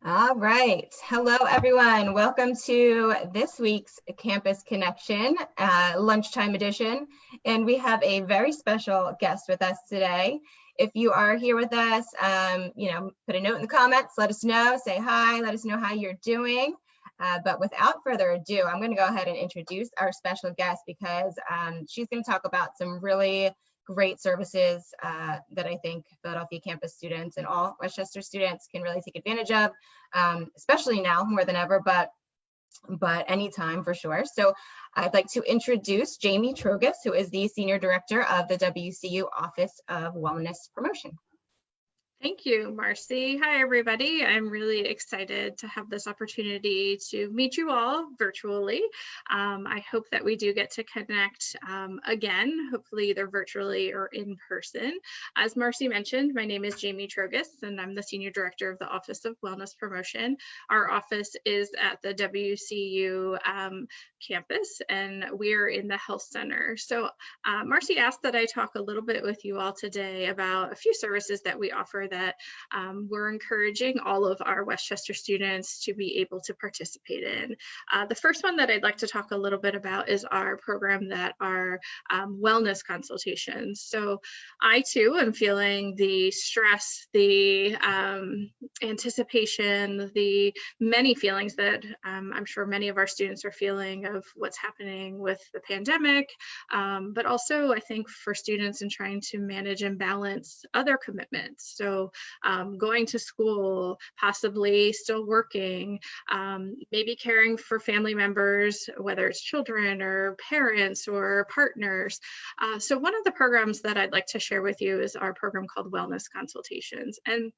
All right. Hello, everyone. Welcome to this week's Campus Connection lunchtime edition. And we have a very special guest with us today. If you are here with us, put a note in the comments, let us know, say hi, let us know how you're doing. But without further ado, I'm going to go ahead and introduce our special guest because she's going to talk about some really great services that I think Philadelphia campus students and all Westchester students can really take advantage of, especially now more than ever, but anytime for sure. So I'd like to introduce Jayme Trogus, who is the Senior Director of the WCU Office of Wellness Promotion. Thank you, Marcy. Hi, everybody. I'm really excited to have this opportunity to meet you all virtually. I hope that we do get to connect again, hopefully either virtually or in person. As Marcy mentioned, my name is Jayme Trogus, and I'm the Senior Director of the Office of Wellness Promotion. Our office is at the WCU campus, and we're in the Health Center. So Marcy asked that I talk a little bit with you all today about a few services that we offer that we're encouraging all of our Westchester students to be able to participate in. The first one that I'd like to talk a little bit about is our program that are wellness consultations. So I too am feeling the stress, the anticipation, the many feelings that I'm sure many of our students are feeling of what's happening with the pandemic, but also I think for students in trying to manage and balance other commitments. So going to school, possibly still working, maybe caring for family members, whether it's children or parents or partners. So one of the programs that I'd like to share with you is our program called Wellness Consultations. And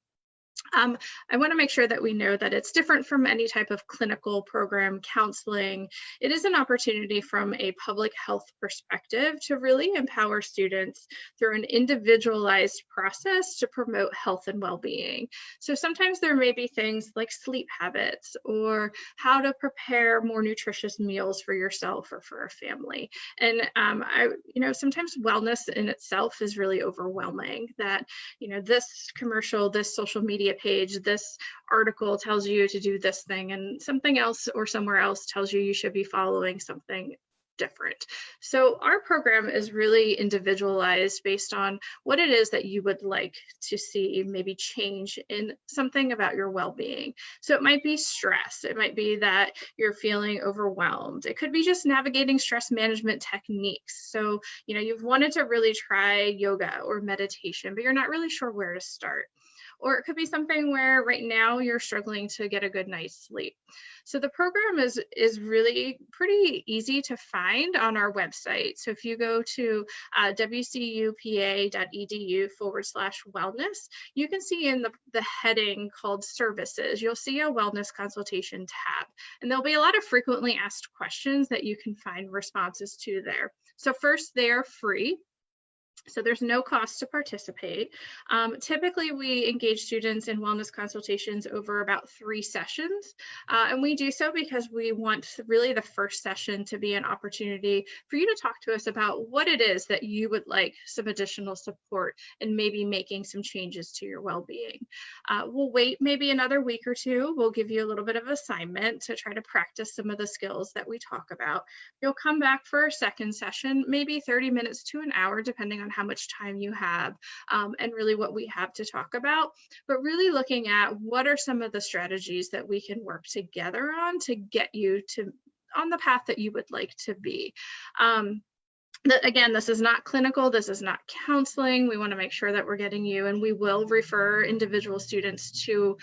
I want to make sure that we know that it's different from any type of clinical program counseling. It is an opportunity from a public health perspective to really empower students through an individualized process to promote health and well-being. So sometimes there may be things like sleep habits or how to prepare more nutritious meals for yourself or for a family. And sometimes wellness in itself is really overwhelming, that, this commercial, this social media page, this article tells you to do this thing, and something else or somewhere else tells you should be following something different. So our program is really individualized based on what it is that you would like to see maybe change in something about your well-being. So it might be stress. It might be that you're feeling overwhelmed. It could be just navigating stress management techniques. So, you've wanted to really try yoga or meditation, but you're not really sure where to start. Or it could be something where right now you're struggling to get a good night's sleep. So the program is really pretty easy to find on our website. So if you go to wcupa.edu/wellness, you can see in the heading called services, you'll see a wellness consultation tab. And there'll be a lot of frequently asked questions that you can find responses to there. So first, they are free. So there's no cost to participate. Typically, we engage students in wellness consultations over about 3 sessions. And we do so because we want really the first session to be an opportunity for you to talk to us about what it is that you would like some additional support and maybe making some changes to your well-being. We'll wait maybe another week or two. We'll give you a little bit of assignment to try to practice some of the skills that we talk about. You'll come back for a second session, maybe 30 minutes to an hour, depending on how much time you have and really what we have to talk about, but really looking at what are some of the strategies that we can work together on to get you on the path that you would like to be. Again, this is not clinical, this is not counseling. We want to make sure that we're getting you, and we will refer individual students to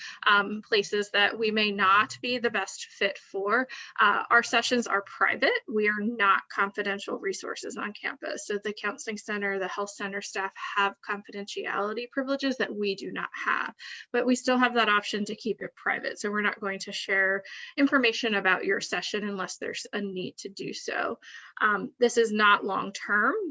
places that we may not be the best fit for. Our sessions are private. We are not confidential resources on campus. So the counseling center, the health center staff have confidentiality privileges that we do not have, but we still have that option to keep it private. So we're not going to share information about your session unless there's a need to do so. This is not long-term,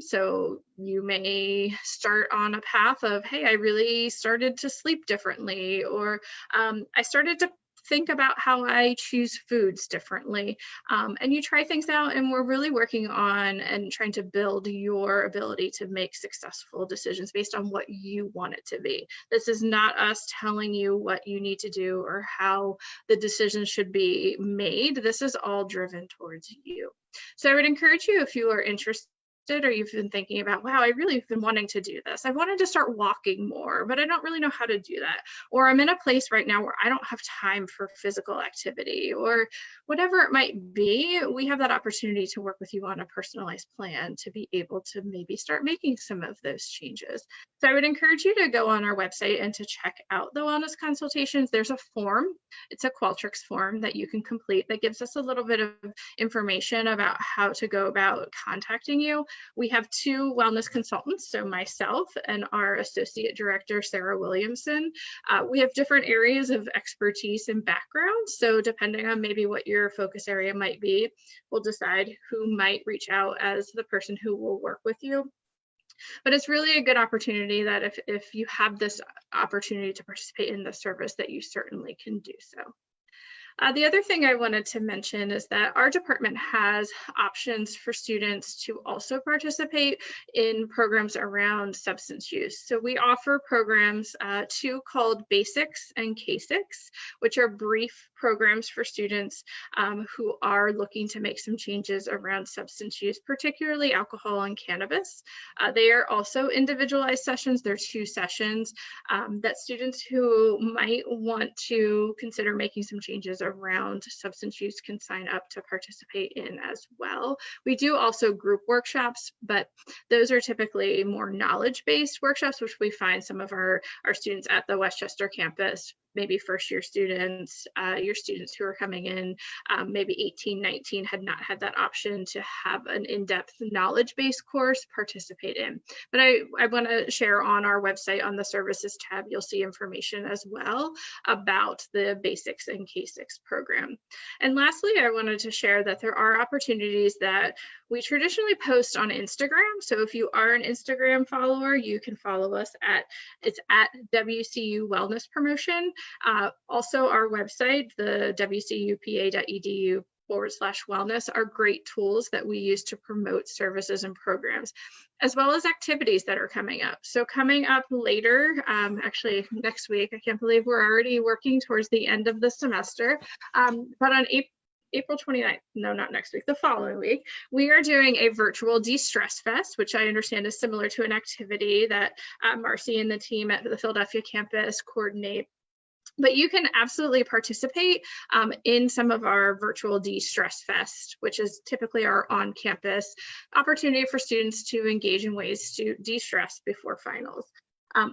so you may start on a path of, hey, I really started to sleep differently, or I started to think about how I choose foods differently. And you try things out, and we're really working on and trying to build your ability to make successful decisions based on what you want it to be. This is not us telling you what you need to do or how the decisions should be made. This is all driven towards you. So I would encourage you, if you are interested or you've been thinking about, wow, I really have been wanting to do this. I wanted to start walking more, but I don't really know how to do that. Or I'm in a place right now where I don't have time for physical activity, or whatever it might be. We have that opportunity to work with you on a personalized plan to be able to maybe start making some of those changes. So I would encourage you to go on our website and to check out the wellness consultations. There's a form. It's a Qualtrics form that you can complete that gives us a little bit of information about how to go about contacting you. We have two wellness consultants, so myself and our associate director, Sarah Williamson. We have different areas of expertise and background, so depending on maybe what your focus area might be, we'll decide who might reach out as the person who will work with you. But it's really a good opportunity that if you have this opportunity to participate in the service, that you certainly can do so. The other thing I wanted to mention is that our department has options for students to also participate in programs around substance use. So we offer programs, two called Basics and K6, which are brief programs for students who are looking to make some changes around substance use, particularly alcohol and cannabis. They are also individualized sessions. They're 2 sessions that students who might want to consider making some changes around substance use can sign up to participate in as well. We do also group workshops, but those are typically more knowledge-based workshops, which we find some of our students at the Westchester campus, maybe first-year students, your students who are coming in, maybe 18, 19, had not had that option to have an in-depth knowledge-based course participate in. But I want to share on our website, on the services tab, you'll see information as well about the Basics and K6 program. And lastly, I wanted to share that there are opportunities that we traditionally post on Instagram. So if you are an Instagram follower, you can follow us it's at WCU Wellness Promotion. Also, our website, the wcupa.edu/wellness, are great tools that we use to promote services and programs, as well as activities that are coming up. So coming up later, actually next week, I can't believe we're already working towards the end of the semester, but on April 29th, no, not next week, the following week, we are doing a virtual De-Stress Fest, which I understand is similar to an activity that Marcy and the team at the Philadelphia campus coordinate. But you can absolutely participate in some of our virtual De-Stress Fest, which is typically our on-campus opportunity for students to engage in ways to de-stress before finals.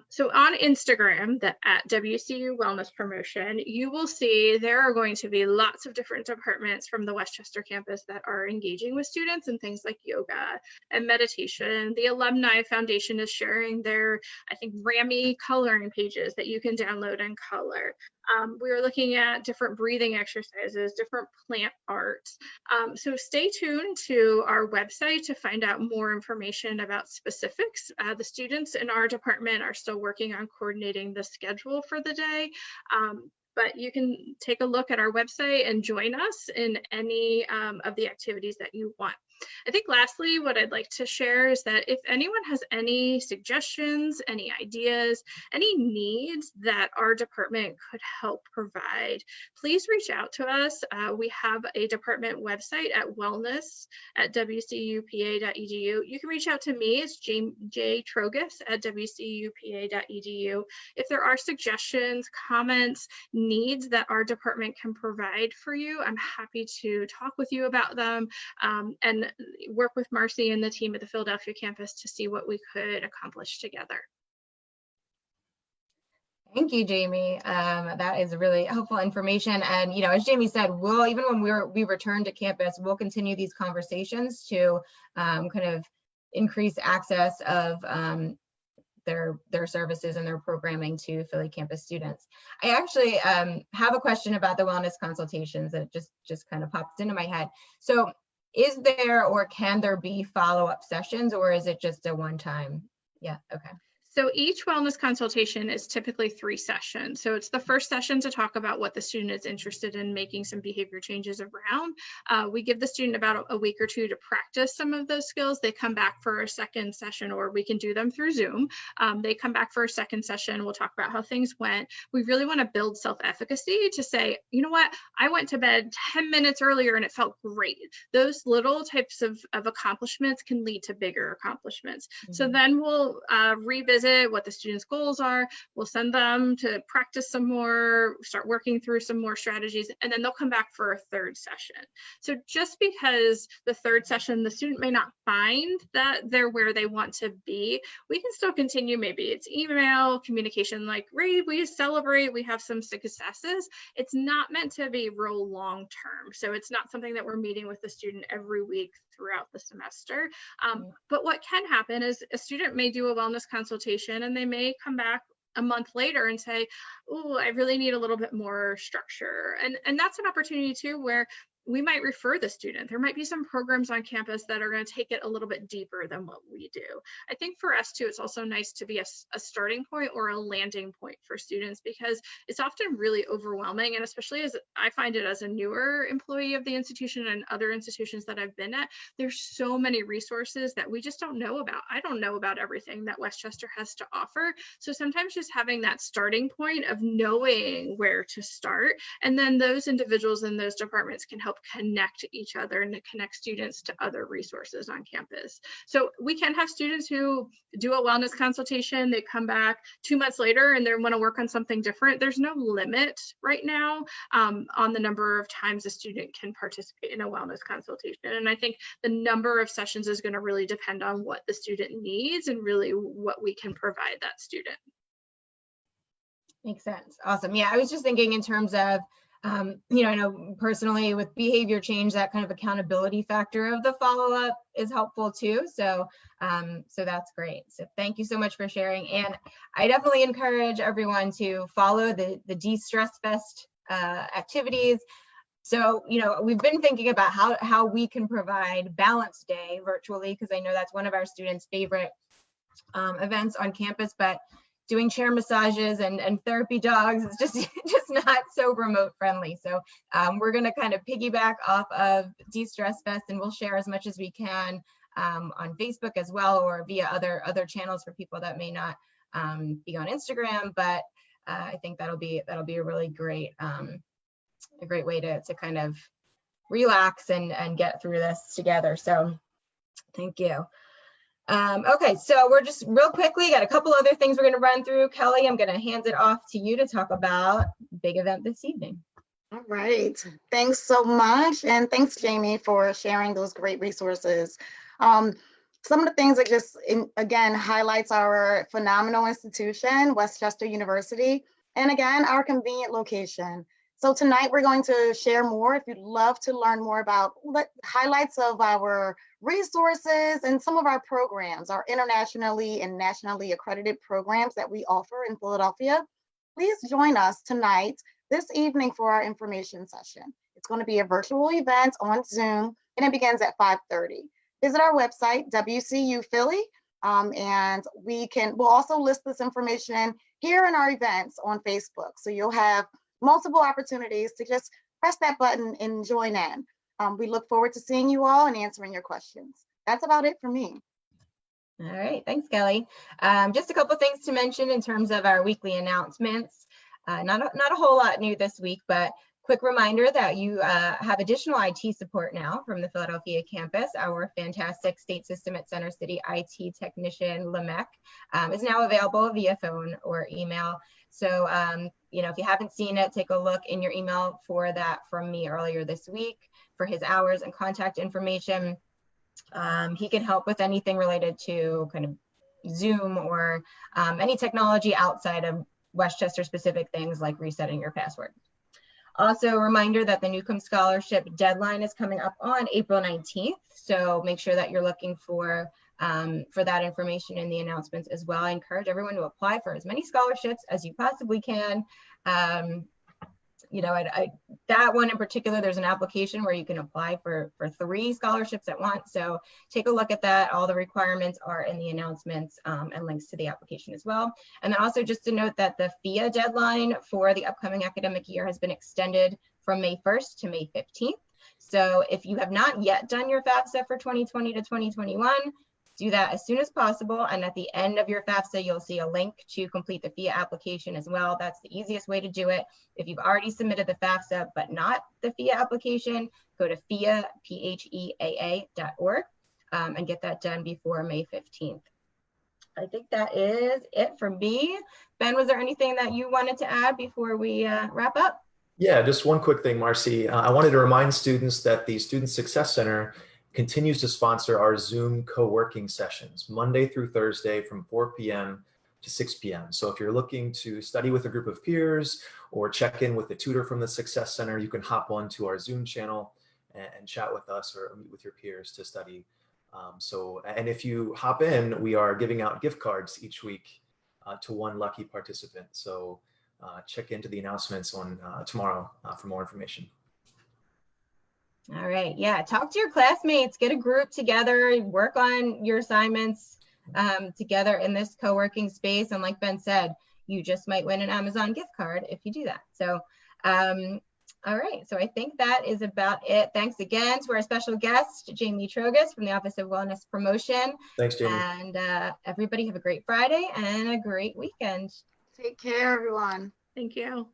So on Instagram, at WCU Wellness Promotion, you will see there are going to be lots of different departments from the Westchester campus that are engaging with students in things like yoga and meditation. The Alumni Foundation is sharing their, I think, Rammy coloring pages that you can download and color. We are looking at different breathing exercises, different plant art. So stay tuned to our website to find out more information about specifics. The students in our department are still working on coordinating the schedule for the day. But you can take a look at our website and join us in any of the activities that you want. I think lastly, what I'd like to share is that if anyone has any suggestions, any ideas, any needs that our department could help provide, please reach out to us. We have a department website at wellness@wcupa.edu. You can reach out to me. It's Jayme Trogus at wcupa.edu. If there are suggestions, comments, needs that our department can provide for you, I'm happy to talk with you about them and work with Marcy and the team at the Philadelphia campus to see what we could accomplish together. Thank you, Jayme. That is really helpful information. And, as Jayme said, we'll, even when we return to campus, we'll continue these conversations to kind of increase access of their services and their programming to Philly campus students. I actually have a question about the wellness consultations that just kind of popped into my head. So is there or can there be follow-up sessions, or is it just a one-time? Yeah, okay. So each wellness consultation is typically 3 sessions. So it's the first session to talk about what the student is interested in making some behavior changes around. We give the student about a week or 2 to practice some of those skills. They come back for a second session, or we can do them through Zoom. They come back for a second session. We'll talk about how things went. We really want to build self-efficacy to say, you know what, I went to bed 10 minutes earlier and it felt great. Those little types of accomplishments can lead to bigger accomplishments. So then we'll revisit what the students' goals are. We'll send them to practice some more, start working through some more strategies, and then they'll come back for a third session. So just because the third session, the student may not find that they're where they want to be, we can still continue. Maybe it's email communication, like, Ray, we celebrate, we have some successes. It's not meant to be real long term. So it's not something that we're meeting with the student every week throughout the semester. But what can happen is a student may do a wellness consultation and they may come back a month later and say, oh, I really need a little bit more structure. And that's an opportunity too, where we might refer the student. There might be some programs on campus that are going to take it a little bit deeper than what we do. I think for us too, it's also nice to be a starting point or a landing point for students, because it's often really overwhelming. And especially as I find it as a newer employee of the institution and other institutions that I've been at, there's so many resources that we just don't know about. I don't know about everything that Westchester has to offer. So sometimes just having that starting point of knowing where to start, and then those individuals in those departments can help connect each other and to connect students to other resources on campus. So we can have students who do a wellness consultation, they come back 2 months later and they want to work on something different. There's no limit right now on the number of times a student can participate in a wellness consultation. And I think the number of sessions is going to really depend on what the student needs and really what we can provide that student. Makes sense. Awesome. Yeah, I was just thinking in terms of I know personally with behavior change, that kind of accountability factor of the follow-up is helpful too. So, so that's great. So thank you so much for sharing. And I definitely encourage everyone to follow the De-Stress Fest activities. So, we've been thinking about how we can provide Balance Day virtually, because I know that's one of our students' favorite events on campus, but doing chair massages and therapy dogs is just not so remote friendly. So we're going to kind of piggyback off of De-Stress Fest, and we'll share as much as we can on Facebook as well, or via other channels for people that may not be on Instagram. But I think that'll be a really great way to kind of relax and get through this together. So thank you. Okay, so we're just real quickly got a couple other things we're going to run through. Kelly, I'm going to hand it off to you to talk about big event this evening. All right, thanks so much, and thanks Jayme for sharing those great resources. Some of the things that just again highlights our phenomenal institution, Westchester University, and again our convenient location. So tonight we're going to share more. If you'd love to learn more about highlights of our resources and some of our programs, our internationally and nationally accredited programs that we offer in Philadelphia, please join us tonight, this evening, for our information session. It's going to be a virtual event on Zoom, and it begins at 5:30. Visit our website, WCU Philly, and we'll also list this information here in our events on Facebook. So you'll have multiple opportunities to just press that button and join in. We look forward to seeing you all and answering your questions. That's about it for me. All right, thanks, Kelly. Just a couple things to mention in terms of our weekly announcements. Not a whole lot new this week, but quick reminder that you have additional IT support now from the Philadelphia campus. Our fantastic State System at Center City IT technician, Lamech, is now available via phone or email. So, if you haven't seen it, take a look in your email for that from me earlier this week for his hours and contact information. He can help with anything related to kind of Zoom or any technology outside of Westchester specific things like resetting your password. Also, a reminder that the Newcomb Scholarship deadline is coming up on April 19th. So make sure that you're looking for that information in the announcements as well. I encourage everyone to apply for as many scholarships as you possibly can. that one in particular, there's an application where you can apply for 3 scholarships at once. So take a look at that. All the requirements are in the announcements and links to the application as well. And then also just to note that the FIA deadline for the upcoming academic year has been extended from May 1st to May 15th. So if you have not yet done your FAFSA for 2020 to 2021, do that as soon as possible. And at the end of your FAFSA, you'll see a link to complete the FIA application as well. That's the easiest way to do it. If you've already submitted the FAFSA, but not the FIA application, go to PHEAA.org and get that done before May 15th. I think that is it for me. Ben, was there anything that you wanted to add before we wrap up? Yeah, just one quick thing, Marcy. I wanted to remind students that the Student Success Center continues to sponsor our Zoom co-working sessions Monday through Thursday from 4 p.m. to 6 p.m. So if you're looking to study with a group of peers or check in with a tutor from the Success Center, you can hop onto our Zoom channel and chat with us or meet with your peers to study. And if you hop in, we are giving out gift cards each week to one lucky participant. So check into the announcements on tomorrow for more information. All right. Yeah. Talk to your classmates, get a group together, work on your assignments together in this co-working space. And like Ben said, you just might win an Amazon gift card if you do that. So, all right. So I think that is about it. Thanks again to our special guest, Jayme Trogus from the Office of Wellness Promotion. Thanks, Jayme. And everybody have a great Friday and a great weekend. Take care, everyone. Thank you.